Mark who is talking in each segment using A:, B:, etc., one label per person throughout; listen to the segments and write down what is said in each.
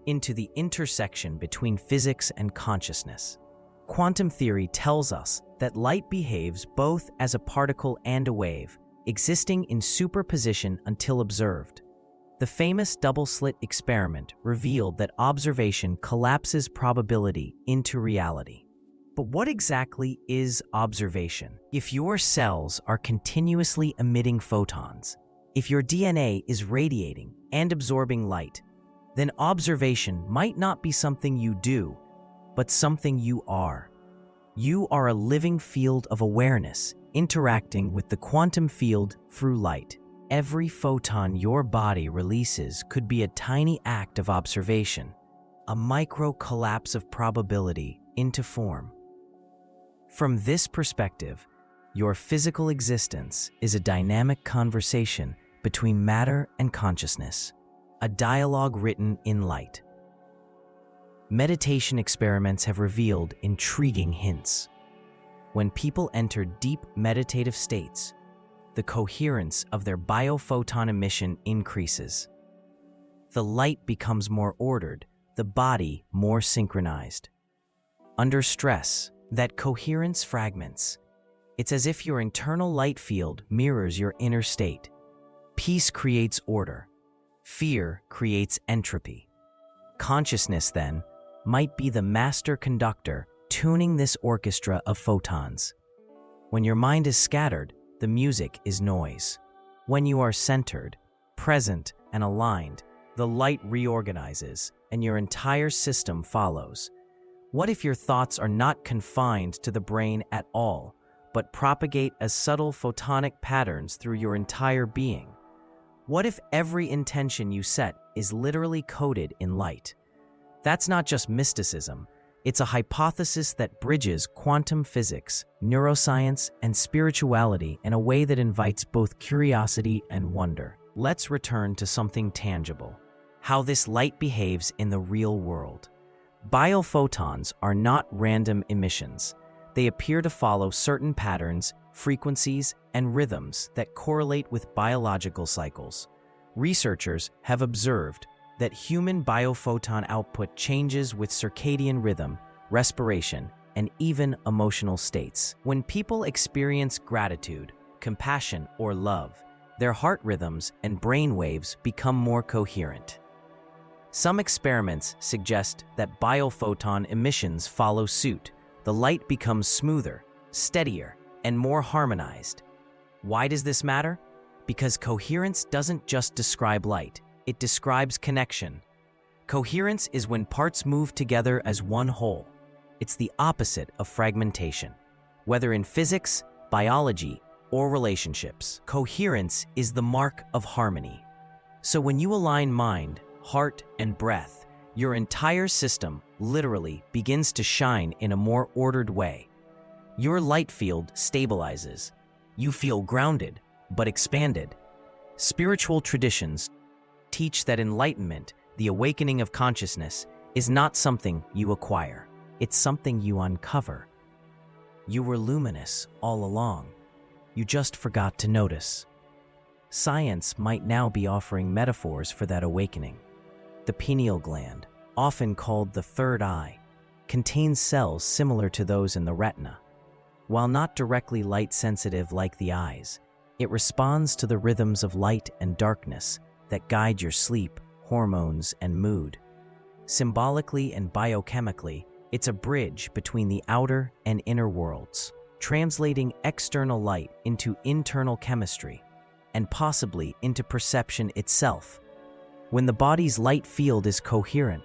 A: into the intersection between physics and consciousness. Quantum theory tells us that light behaves both as a particle and a wave, existing in superposition until observed. The famous double-slit experiment revealed that observation collapses probability into reality. But what exactly is observation? If your cells are continuously emitting photons, if your DNA is radiating and absorbing light, then observation might not be something you do, but something you are. You are a living field of awareness, interacting with the quantum field through light. Every photon your body releases could be a tiny act of observation, a micro-collapse of probability into form. From this perspective, your physical existence is a dynamic conversation between matter and consciousness, a dialogue written in light. Meditation experiments have revealed intriguing hints. When people enter deep meditative states, the coherence of their biophoton emission increases. The light becomes more ordered, the body more synchronized. Under stress, that coherence fragments. It's as if your internal light field mirrors your inner state. Peace creates order. Fear creates entropy. Consciousness, then, might be the master conductor tuning this orchestra of photons. When your mind is scattered, the music is noise. When you are centered, present, and aligned, the light reorganizes, and your entire system follows. What if your thoughts are not confined to the brain at all, but propagate as subtle photonic patterns through your entire being? What if every intention you set is literally coded in light? That's not just mysticism. It's a hypothesis that bridges quantum physics, neuroscience, and spirituality in a way that invites both curiosity and wonder. Let's return to something tangible: how this light behaves in the real world. Biophotons are not random emissions. They appear to follow certain patterns, frequencies, and rhythms that correlate with biological cycles. Researchers have observed that human biophoton output changes with circadian rhythm, respiration, and even emotional states. When people experience gratitude, compassion, or love, their heart rhythms and brain waves become more coherent. Some experiments suggest that biophoton emissions follow suit. The light becomes smoother, steadier, and more harmonized. Why does this matter? Because coherence doesn't just describe light, it describes connection. Coherence is when parts move together as one whole. It's the opposite of fragmentation. Whether in physics, biology, or relationships, coherence is the mark of harmony. So when you align mind, heart, and breath, your entire system literally begins to shine in a more ordered way. Your light field stabilizes. You feel grounded, but expanded. Spiritual traditions teach that enlightenment, the awakening of consciousness, is not something you acquire. It's something you uncover. You were luminous all along. You just forgot to notice. Science might now be offering metaphors for that awakening. The pineal gland, often called the third eye, contains cells similar to those in the retina. While not directly light-sensitive like the eyes, it responds to the rhythms of light and darkness that guide your sleep, hormones, and mood. Symbolically and biochemically, it's a bridge between the outer and inner worlds, translating external light into internal chemistry, and possibly into perception itself. When the body's light field is coherent,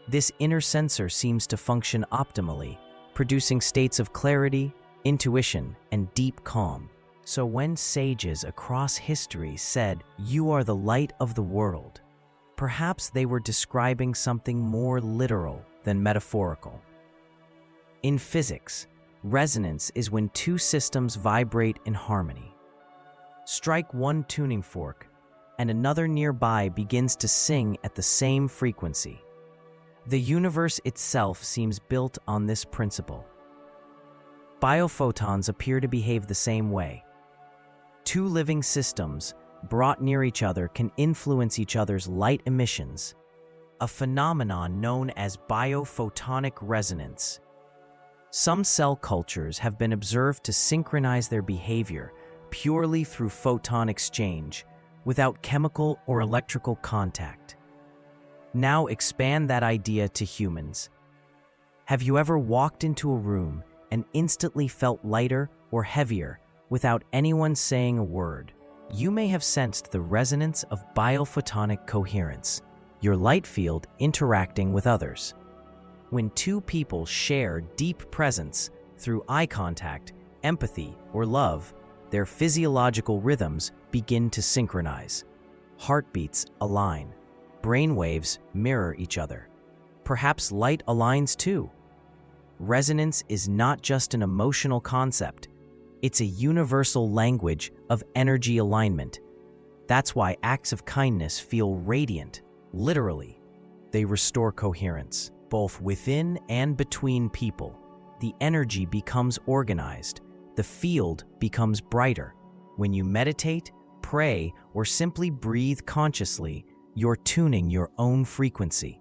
A: this inner sensor seems to function optimally, producing states of clarity, intuition, and deep calm. So when sages across history said, "You are the light of the world," perhaps they were describing something more literal than metaphorical. In physics, resonance is when two systems vibrate in harmony. Strike one tuning fork, and another nearby begins to sing at the same frequency. The universe itself seems built on this principle. Biophotons appear to behave the same way. Two living systems brought near each other can influence each other's light emissions, a phenomenon known as biophotonic resonance. Some cell cultures have been observed to synchronize their behavior purely through photon exchange, without chemical or electrical contact. Now expand that idea to humans. Have you ever walked into a room and instantly felt lighter or heavier without anyone saying a word? You may have sensed the resonance of biophotonic coherence, your light field interacting with others. When two people share deep presence through eye contact, empathy, or love, their physiological rhythms begin to synchronize. Heartbeats align. Brainwaves mirror each other. Perhaps light aligns too. Resonance is not just an emotional concept. It's a universal language of energy alignment. That's why acts of kindness feel radiant, literally. They restore coherence, both within and between people. The energy becomes organized. The field becomes brighter. When you meditate, pray, or simply breathe consciously, you're tuning your own frequency.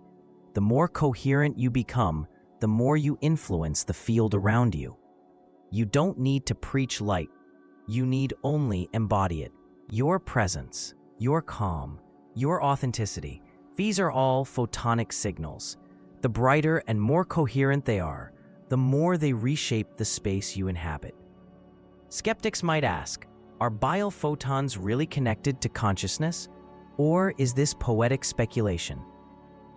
A: The more coherent you become, the more you influence the field around you. You don't need to preach light. You need only embody it. Your presence, your calm, your authenticity, these are all photonic signals. The brighter and more coherent they are, the more they reshape the space you inhabit. Skeptics might ask, are biophotons really connected to consciousness? Or is this poetic speculation?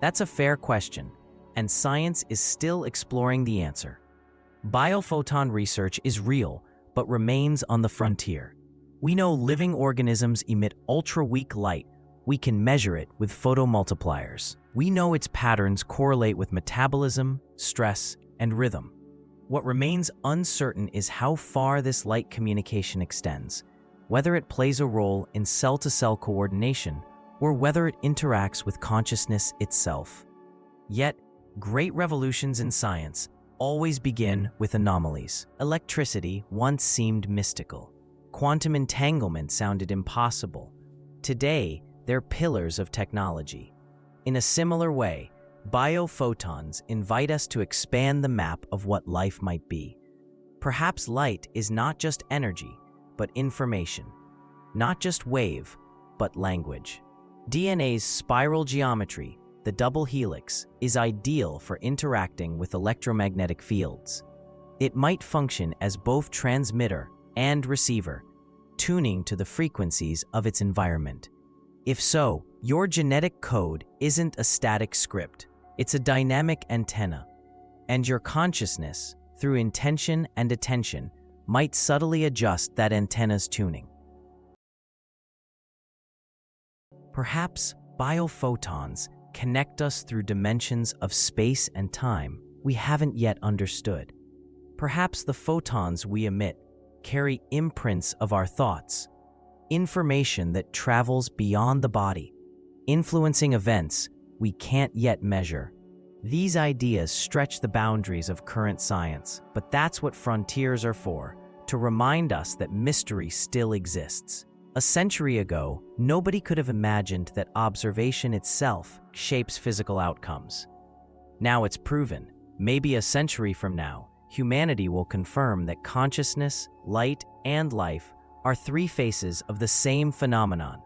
A: That's a fair question, and science is still exploring the answer. Biophoton research is real, but remains on the frontier. We know living organisms emit ultra-weak light. We can measure it with photomultipliers. We know its patterns correlate with metabolism, stress, and rhythm. What remains uncertain is how far this light communication extends, whether it plays a role in cell-to-cell coordination, or whether it interacts with consciousness itself. Yet, great revolutions in science always begin with anomalies. Electricity once seemed mystical. Quantum entanglement sounded impossible. Today, they're pillars of technology. In a similar way, biophotons invite us to expand the map of what life might be. Perhaps light is not just energy, but information. Not just wave, but language. DNA's spiral geometry, the double helix, is ideal for interacting with electromagnetic fields. It might function as both transmitter and receiver, tuning to the frequencies of its environment. If so, your genetic code isn't a static script, it's a dynamic antenna. And your consciousness, through intention and attention, might subtly adjust that antenna's tuning. Perhaps biophotons connect us through dimensions of space and time we haven't yet understood. Perhaps the photons we emit carry imprints of our thoughts, information that travels beyond the body, influencing events we can't yet measure. These ideas stretch the boundaries of current science, but that's what frontiers are for, to remind us that mystery still exists. A century ago, nobody could have imagined that observation itself shapes physical outcomes. Now it's proven. Maybe a century from now, humanity will confirm that consciousness, light, and life are three faces of the same phenomenon.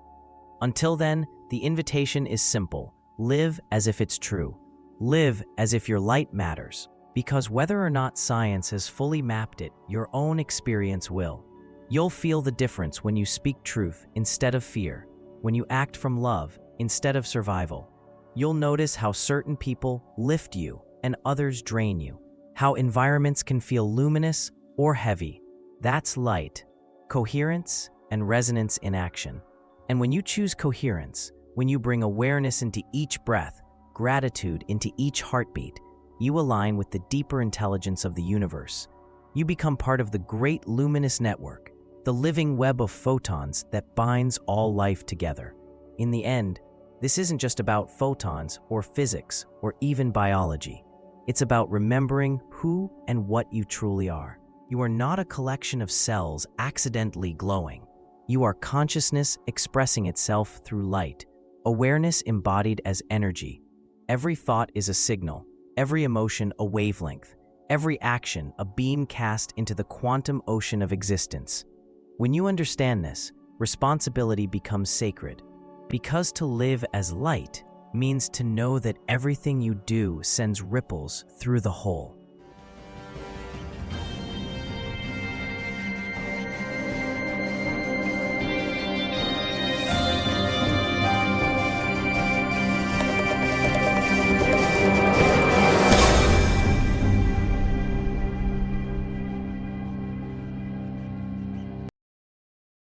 A: Until then, the invitation is simple. Live as if it's true. Live as if your light matters. Because whether or not science has fully mapped it, your own experience will. You'll feel the difference when you speak truth instead of fear, when you act from love instead of survival. You'll notice how certain people lift you and others drain you, how environments can feel luminous or heavy. That's light, coherence, and resonance in action. And when you choose coherence, when you bring awareness into each breath, gratitude into each heartbeat, you align with the deeper intelligence of the universe. You become part of the great luminous network, the living web of photons that binds all life together. In the end, this isn't just about photons or physics or even biology. It's about remembering who and what you truly are. You are not a collection of cells accidentally glowing. You are consciousness expressing itself through light, awareness embodied as energy, Every thought is a signal, every emotion a wavelength, every action a beam cast into the quantum ocean of existence. When you understand this, responsibility becomes sacred, because to live as light means to know that everything you do sends ripples through the whole.